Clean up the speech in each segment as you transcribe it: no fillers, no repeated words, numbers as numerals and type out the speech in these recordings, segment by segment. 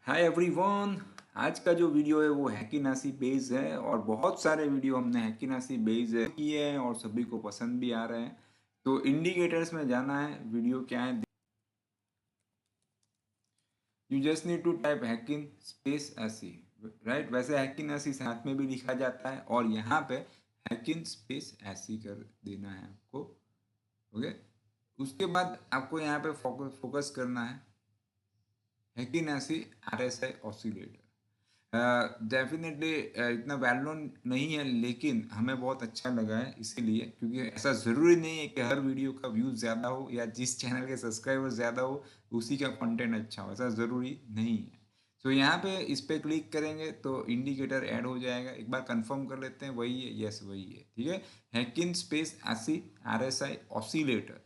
Hi everyone. आज का जो वीडियो है वो हैकिनासी बेस है और बहुत सारे वीडियो हमने हैकिनासी बेस किए हैं और सभी को पसंद भी आ रहे हैं। तो इंडिकेटर्स में जाना है, वीडियो क्या है, you just need to type Heikin space Ashi, right. वैसे हैकिनासी साथ में भी लिखा जाता है और यहाँ पे हैकिन स्पेस एसी कर देना है आपको। ओके, उसके बाद आपको यहाँ पे फोकस करना है कि ऐसी RSI ऑसिलेटर। डेफिनेटली इतना वेल नोन नहीं है लेकिन हमें बहुत अच्छा लगा है इसीलिए, क्योंकि ऐसा ज़रूरी नहीं है कि हर वीडियो का व्यूज़ ज़्यादा हो या जिस चैनल के सब्सक्राइबर ज़्यादा हो उसी का कंटेंट अच्छा हो, ऐसा ज़रूरी नहीं है। तो यहाँ पे इस पे क्लिक करेंगे तो इंडिकेटर ऐड हो जाएगा। एक बार कंफर्म कर लेते हैं वही है, यस वही है, ठीक है। Heikin space Ashi RSI oscillator.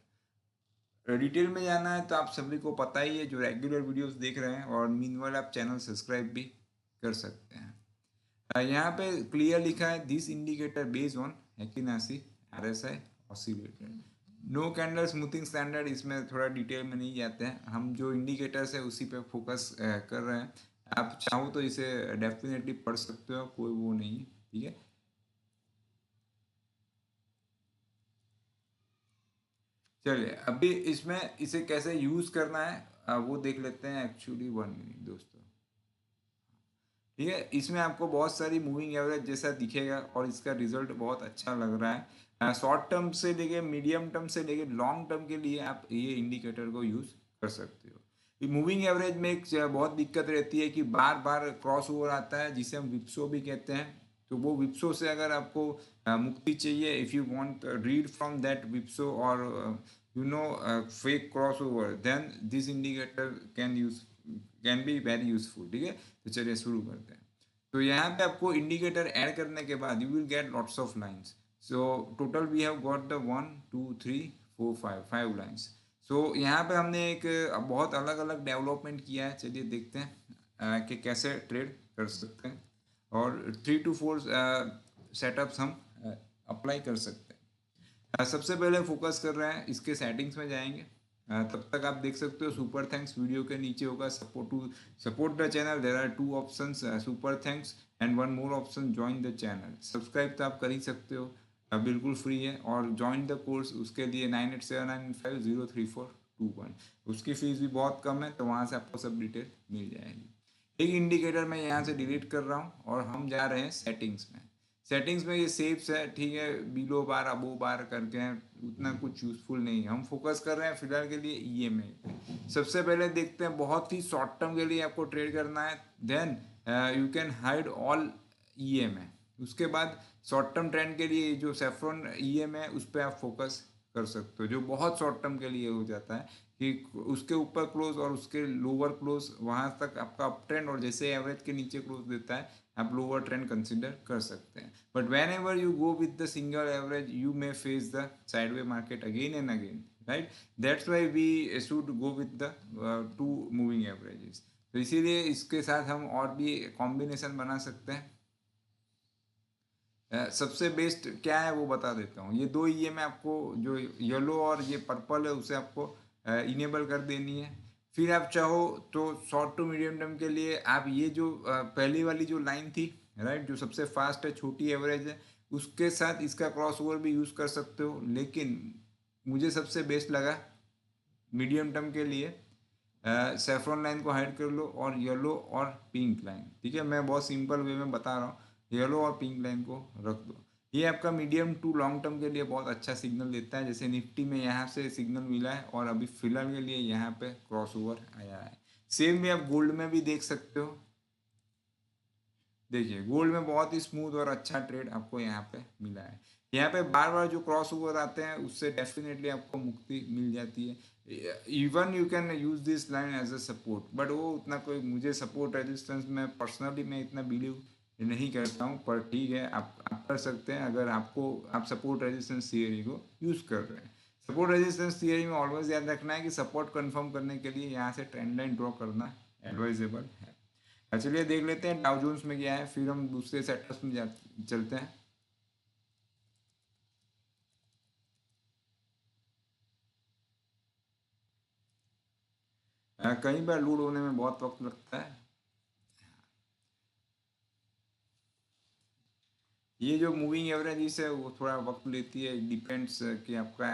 Detail में जाना है तो आप सभी को पता ही है जो रेगुलर वीडियोस देख रहे हैं, और मीनवाइल आप चैनल सब्सक्राइब भी कर सकते हैं। यहाँ पे क्लियर लिखा है this indicator based on Heikin Ashi RSI oscillator. No candle smoothing standard, इसमें थोड़ा डिटेल में नहीं जाते हैं, हम जो इंडिकेटर्स है उसी पे फोकस कर रहे हैं। आप चाहो तो इसे डेफिनेटली पढ़ सकते हो, कोई वो नहीं है, ठीक है। चलिए अभी इसमें इसे कैसे यूज करना है वो देख लेते हैं। एक्चुअली 1 मिनट दोस्तों, ठीक है। इसमें आपको बहुत सारी मूविंग एवरेज जैसा दिखेगा और इसका रिजल्ट बहुत अच्छा लग रहा है। शॉर्ट टर्म से लेके मीडियम टर्म से लेके लॉन्ग टर्म के लिए आप ये इंडिकेटर को यूज कर सकते हो। मूविंग एवरेज में एक बहुत दिक्कत रहती है कि बार बार क्रॉस ओवर आता है जिसे हम विप्सो भी कहते हैं। तो वो विप्सो से अगर आपको मुक्ति चाहिए, if you want read from that whipsaw और fake cross over, then this indicator can be very useful, ठीक है। तो चलिए शुरू करते हैं। तो यहाँ पे आपको इंडिकेटर ऐड करने के बाद you will get lots of lines. So total we have got the 1 2 3 4 5 lines. So यहाँ पे हमने एक बहुत अलग अलग डेवलपमेंट किया है। चलिए देखते हैं कि कैसे ट्रेड कर सकते हैं, और 3 to 4 सेटअप्स हम अप्लाई कर सकते हैं। सबसे पहले फोकस कर रहे हैं इसके सेटिंग्स में जाएंगे। तब तक आप देख सकते हो सुपर थैंक्स वीडियो के नीचे होगा support the channel. There are 2 options, super thanks and one more option join the channel. Subscribe तो आप कर ही सकते हो, बिल्कुल फ्री है। और ज्वाइन द कोर्स उसके लिए 9879503421, उसकी फीस भी बहुत कम है, तो वहाँ से आपको सब डिटेल मिल जाएगी। एक इंडिकेटर मैं यहाँ से डिलीट कर रहा हूँ और हम जा रहे हैं सेटिंग्स में। सेटिंग्स में ये सेव्स है, ठीक है, बिलो बार अबो बार करके हैं, उतना कुछ यूजफुल नहीं है। हम फोकस कर रहे हैं फिलहाल के लिए EMA पे। सबसे पहले देखते हैं, बहुत ही शॉर्ट टर्म के लिए आपको ट्रेड करना है, then you can hide all EMA। उसके बाद शॉर्ट टर्म ट्रेंड के लिए जो सेफ्रॉन EMA है उस पर आप फोकस कर सकते हो, जो बहुत शॉर्ट टर्म के लिए हो जाता है कि उसके ऊपर क्लोज और उसके लोअर क्लोज वहां तक आपका अप ट्रेंड, और जैसे एवरेज के नीचे क्लोज देता है आप लोअर ट्रेंड कंसिडर कर सकते हैं। But whenever you go with the single average you may face the sideway market again and again, right. That's why we should go with the 2 moving averages. तो इसीलिए इसके साथ हम और भी कॉम्बिनेशन बना सकते हैं। सबसे बेस्ट क्या है वो बता देता हूँ। ये दो ये मैं आपको, जो येलो और ये पर्पल है उसे आपको इनेबल कर देनी है। फिर आप चाहो तो शॉर्ट टू मीडियम टर्म के लिए आप ये जो पहली वाली जो लाइन थी, राइट, जो सबसे फास्ट है, छोटी एवरेज है, उसके साथ इसका क्रॉस ओवर भी यूज़ कर सकते हो। लेकिन मुझे सबसे बेस्ट लगा मीडियम टर्म के लिए सेफ्रॉन लाइन को हाइड कर लो और येलो और पिंक लाइन, ठीक है। मैं बहुत सिंपल वे में बता रहा हूँ, येलो और पिंक लाइन को रख दो। ये आपका मीडियम टू लॉन्ग टर्म के लिए बहुत अच्छा सिग्नल देता है। जैसे निफ्टी में यहाँ से सिग्नल मिला है और अभी फिलहाल के लिए यहाँ पे क्रॉस ओवर आया है। सेम भी आप गोल्ड में भी देख सकते हो। देखिए गोल्ड में बहुत ही स्मूथ और अच्छा ट्रेड आपको यहाँ पे मिला है। यहाँ पे बार बार जो क्रॉस ओवर आते हैं उससे डेफिनेटली आपको मुक्ति मिल जाती है। Even you can use this line as a support, but वो उतना कोई मुझे सपोर्ट रेजिस्टेंस में पर्सनली मैं इतना बिलीव नहीं करता हूँ। पर ठीक है, आप कर सकते हैं अगर आपको, आप सपोर्ट रेजिस्टेंस थियरी को यूज कर रहे हैं। सपोर्ट रेजिस्टेंस थियरी में ऑलवेज याद रखना है कि सपोर्ट कंफर्म करने के लिए यहाँ से ट्रेंड लाइन ड्रॉ करना एडवाइजेबल है। चलिए देख लेते हैं डाउ जोन्स में क्या है, फिर हम दूसरे सेक्टर्स में चलते हैं। कई बार लूड होने में बहुत वक्त लगता है। ये जो मूविंग एवरेज है वो थोड़ा वक्त लेती है, डिपेंड्स कि आपका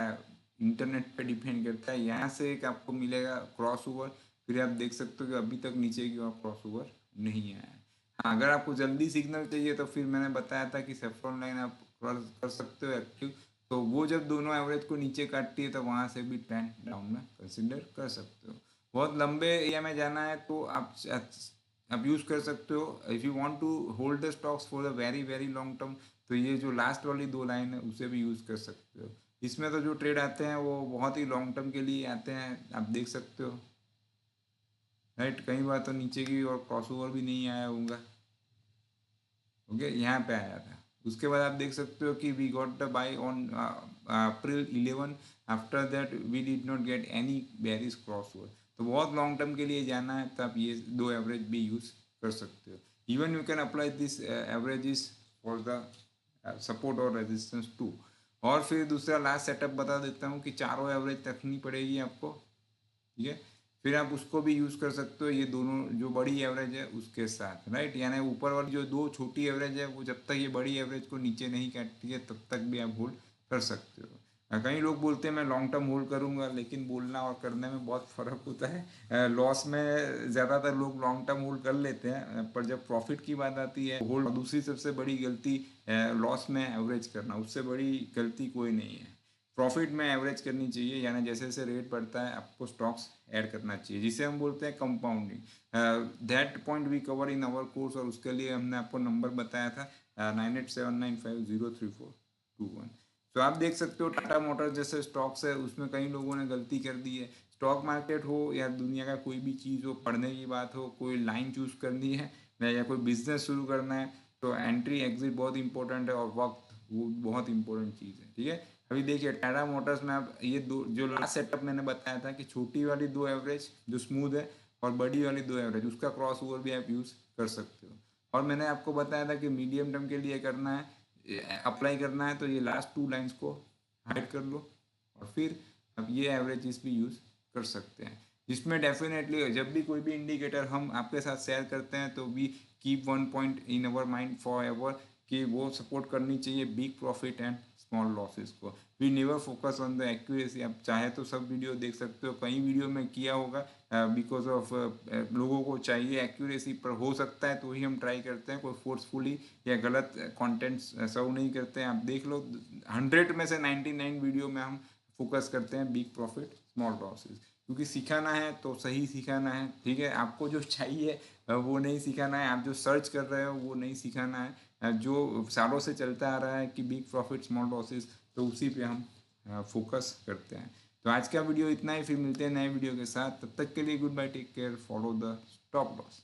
इंटरनेट पे डिपेंड करता है। यहाँ से एक आपको मिलेगा क्रॉस ओवर, फिर आप देख सकते हो कि अभी तक नीचे की ओर क्रॉस ओवर नहीं आया है। हाँ, अगर आपको जल्दी सिग्नल चाहिए तो फिर मैंने बताया था कि सेफ्रॉन लाइन आप क्रॉस कर सकते हो एक्टिव, तो वो जब दोनों एवरेज को नीचे काटती है तो वहाँ से भी ट्रेंड डाउन में कंसिडर कर सकते हो। बहुत लंबे एरिया में जाना है तो आप यूज़ कर सकते हो। If you want to hold the stocks for the very very long term, तो ये जो लास्ट वाली दो लाइन है उसे भी यूज़ कर सकते हो। इसमें तो जो ट्रेड आते हैं वो बहुत ही लॉन्ग टर्म के लिए आते हैं, आप देख सकते हो। राइट, कई बार तो नीचे की और क्रॉस ओवर भी नहीं आया होगा। ओके, यहाँ पे आया था। उसके बाद आप देख सकते हो कि we got the buy on April 11। After that we did not get any bearish crossover. तो बहुत लॉन्ग टर्म के लिए जाना है तो आप ये दो एवरेज भी यूज़ कर सकते हो। Even you can apply this averages for the support और रेजिस्टेंस टू। और फिर दूसरा लास्ट सेटअप बता देता हूँ कि चारों एवरेज रखनी पड़ेगी आपको। ठीक है, फिर आप उसको भी यूज़ कर सकते हो ये दोनों जो बड़ी एवरेज है उसके साथ। राइट, यानी ऊपर वाली जो दो छोटी एवरेज है वो जब तक ये बड़ी एवरेज को नीचे नहीं काटती है तब तक भी आप होल्ड कर सकते हो। कई लोग बोलते हैं मैं लॉन्ग टर्म होल्ड करूंगा, लेकिन बोलना और करने में बहुत फ़र्क होता है। लॉस में ज़्यादातर लोग लॉन्ग टर्म होल्ड कर लेते हैं, पर जब प्रॉफिट की बात आती है होल्ड। दूसरी सबसे बड़ी गलती लॉस में एवरेज करना, उससे बड़ी गलती कोई नहीं है। प्रॉफिट में एवरेज करनी चाहिए, यानी जैसे जैसे रेट बढ़ता है आपको स्टॉक्स ऐड करना चाहिए, जिसे हम बोलते हैं compounding. That point we cover in our course, और उसके लिए हमने आपको नंबर बताया था 9879503421। तो आप देख सकते हो टाटा मोटर्स जैसे स्टॉक्स है उसमें कई लोगों ने गलती कर दी है। स्टॉक मार्केट हो या दुनिया का कोई भी चीज़ हो, पढ़ने की बात हो, कोई लाइन चूज़ करनी है या कोई बिजनेस शुरू करना है, तो एंट्री एग्जिट बहुत इंपॉर्टेंट है और वक्त वो बहुत इंपॉर्टेंट चीज़ है। ठीक है, अभी देखिए टाटा मोटर्स में आप ये दो जो लास्ट सेटअप मैंने बताया था कि छोटी वाली दो एवरेज जो स्मूथ है और बड़ी वाली दो एवरेज उसका क्रॉस ओवर भी आप यूज़ कर सकते हो। और मैंने आपको बताया था कि मीडियम टर्म के लिए करना है, अप्लाई करना है, तो ये लास्ट टू लाइंस को हाइड कर लो और फिर अब ये एवरेजेस भी यूज़ कर सकते हैं। जिसमें डेफिनेटली जब भी कोई भी इंडिकेटर हम आपके साथ शेयर करते हैं तो we keep one point in our mind for ever कि वो सपोर्ट करनी चाहिए big profit and small losses को। We never focus on the accuracy. आप चाहे तो सब वीडियो देख सकते हो, कई वीडियो में किया होगा, बिकॉज ऑफ लोगों को चाहिए एक्यूरेसी, पर हो सकता है तो ही हम ट्राई करते हैं, कोई फोर्सफुली या गलत कंटेंट सर्व नहीं करते हैं। आप देख लो 100 में से 99 वीडियो में हम फोकस करते हैं बिग प्रॉफिट स्मॉल लॉसेस, क्योंकि सिखाना है तो सही सिखाना है। ठीक है, आपको जो चाहिए वो नहीं सिखाना है, आप जो सर्च कर रहे हो वो नहीं सिखाना है। जो सालों से चलता आ रहा है कि बिग प्रॉफिट स्मॉल लॉसेस, तो उसी पे हम फोकस करते हैं। तो आज का वीडियो इतना ही, फिर मिलते हैं नए वीडियो के साथ। तब तक के लिए goodbye, take care, follow the stop loss.